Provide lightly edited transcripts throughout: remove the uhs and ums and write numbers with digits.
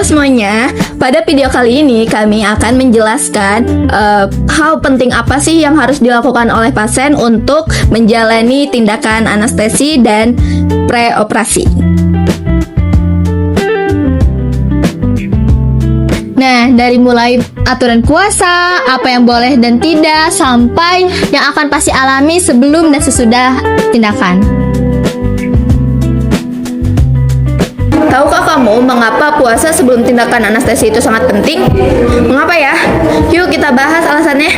semuanya, pada video kali ini kami akan menjelaskan hal penting apa sih yang harus dilakukan oleh pasien untuk menjalani tindakan anestesi dan preoperasi. Nah, dari mulai aturan puasa, apa yang boleh dan tidak, sampai yang akan pasti alami sebelum dan sesudah tindakan. Tahukah kamu mengapa puasa sebelum tindakan anestesi itu sangat penting? Mengapa ya? Yuk kita bahas alasannya.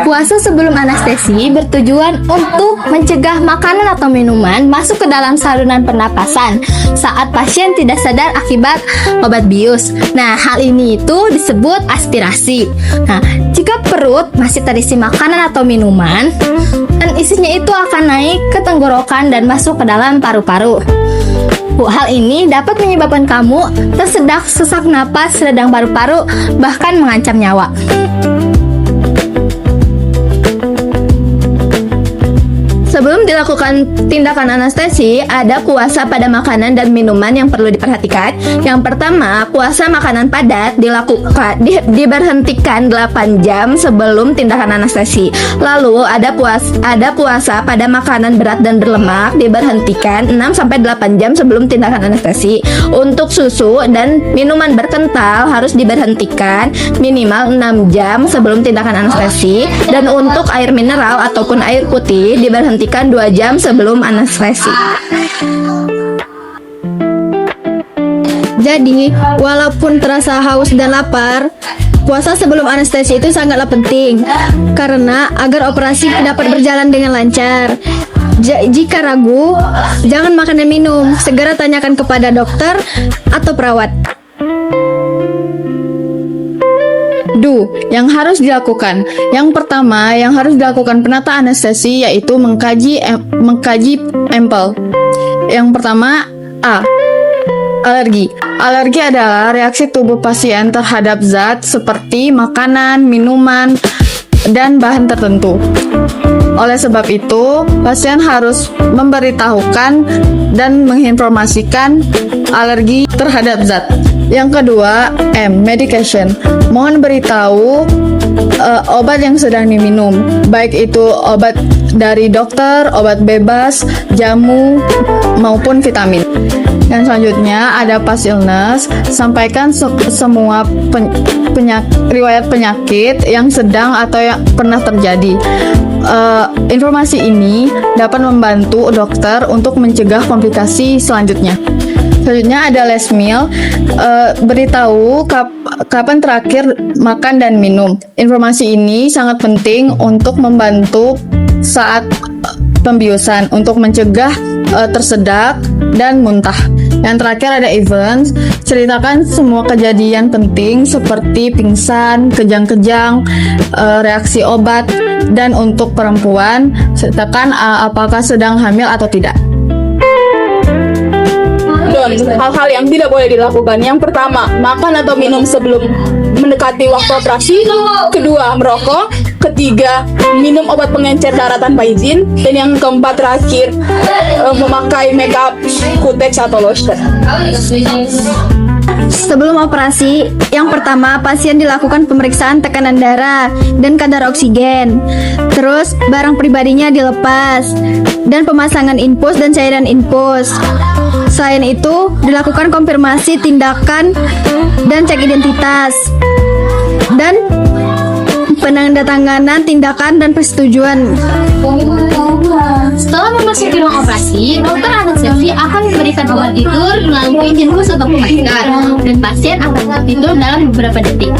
Puasa sebelum anestesi bertujuan untuk mencegah makanan atau minuman masuk ke dalam saluran pernapasan saat pasien tidak sadar akibat obat bius. Nah, hal ini itu disebut aspirasi. Nah, jika perut masih terisi makanan atau minuman, dan isinya itu akan naik ke tenggorokan dan masuk ke dalam paru-paru. Hal ini dapat menyebabkan kamu tersedak sesak napas, radang paru-paru, bahkan mengancam nyawa. Sebelum dilakukan tindakan anestesi, ada puasa pada makanan dan minuman yang perlu diperhatikan. Yang pertama, puasa makanan padat diberhentikan 8 jam sebelum tindakan anestesi. Lalu ada puasa pada makanan berat dan berlemak diberhentikan 6-8 jam sebelum tindakan anestesi. Untuk susu dan minuman berkental harus diberhentikan minimal 6 jam sebelum tindakan anestesi. Dan untuk air mineral ataupun air putih diberhentikan 2 jam sebelum anestesi. Jadi, walaupun terasa haus dan lapar, puasa sebelum anestesi itu sangatlah penting karena agar operasi dapat berjalan dengan lancar. Jika ragu, jangan makan dan minum. Segera tanyakan kepada dokter atau perawat. Yang harus dilakukan. Yang pertama yang harus dilakukan penata anestesi yaitu mengkaji empel. Yang pertama, A. Alergi. Alergi adalah reaksi tubuh pasien terhadap zat seperti makanan, minuman, dan bahan tertentu. Oleh sebab itu, pasien harus memberitahukan dan menginformasikan alergi terhadap zat. Yang kedua, M. Medication. Mohon beritahu obat yang sedang diminum, baik itu obat dari dokter, obat bebas, jamu, maupun vitamin. Dan selanjutnya ada past illness. Sampaikan semua riwayat penyakit yang sedang atau yang pernah terjadi. Informasi ini dapat membantu dokter untuk mencegah komplikasi selanjutnya. Selanjutnya ada last meal. Beritahu kapan terakhir makan dan minum. Informasi ini sangat penting untuk membantu saat pembiusan untuk mencegah tersedak dan muntah. Yang terakhir ada events. Ceritakan semua kejadian penting seperti pingsan, kejang-kejang, reaksi obat, dan untuk perempuan sertakan apakah sedang hamil atau tidak. Hal-hal yang tidak boleh dilakukan. Yang pertama, makan atau minum sebelum mendekati waktu operasi. Kedua, merokok. Ketiga, minum obat pengencer darah tanpa izin. Dan yang keempat terakhir, memakai makeup, kutex atau lotion. Sebelum operasi, yang pertama pasien dilakukan pemeriksaan tekanan darah dan kadar oksigen. Terus barang pribadinya dilepas dan pemasangan infus dan cairan infus. Selain itu, dilakukan konfirmasi tindakan dan cek identitas dan penandatanganan tindakan dan persetujuan. Setelah memasuki ruang operasi, dokter anestesi akan memberikan obat tidur melalui infus atau masker, dan pasien akan tertidur dalam beberapa detik.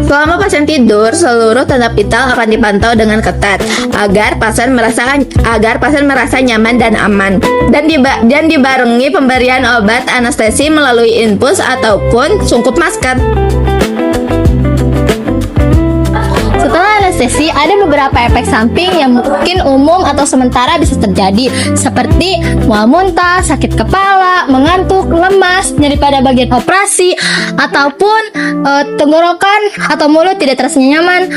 Selama pasien tidur, seluruh tanda vital akan dipantau dengan ketat agar pasien merasa nyaman dan aman. Dan dibarengi pemberian obat anestesi melalui infus ataupun sungkup masker. Setelah anestesi ada beberapa efek samping yang mungkin umum atau sementara bisa terjadi, seperti mual muntah, sakit kepala, mengantuk, lemas, nyeri pada bagian operasi, ataupun tenggorokan atau mulut tidak terasa nyaman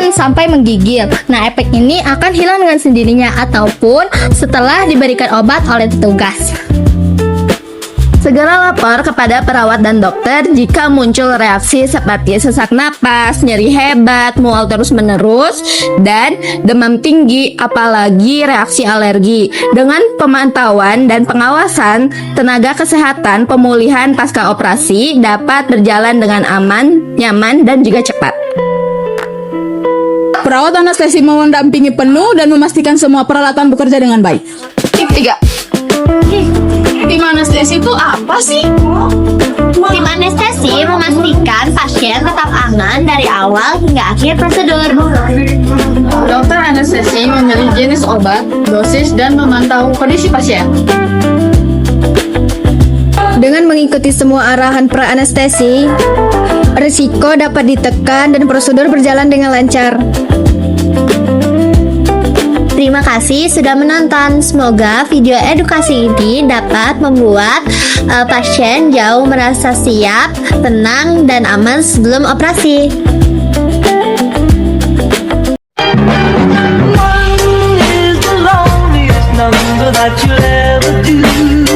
sampai menggigil. Nah, efek ini akan hilang dengan sendirinya ataupun setelah diberikan obat oleh petugas. Segera lapor kepada perawat dan dokter jika muncul reaksi seperti sesak napas, nyeri hebat, mual terus-menerus, dan demam tinggi, apalagi reaksi alergi. Dengan pemantauan dan pengawasan, tenaga kesehatan pemulihan pasca operasi dapat berjalan dengan aman, nyaman, dan juga cepat. Perawat anestesi mendampingi penuh dan memastikan semua peralatan bekerja dengan baik. 3. Tim anestesi itu apa sih? Tim anestesi memastikan pasien tetap aman dari awal hingga akhir prosedur. Dokter anestesi memilih jenis obat, dosis, dan memantau kondisi pasien. Dengan mengikuti semua arahan pra-anestesi, risiko dapat ditekan dan prosedur berjalan dengan lancar. Terima kasih sudah menonton. Semoga video edukasi ini dapat membuat pasien jauh merasa siap, tenang, dan aman sebelum operasi. One is the loneliest number that you'll ever do.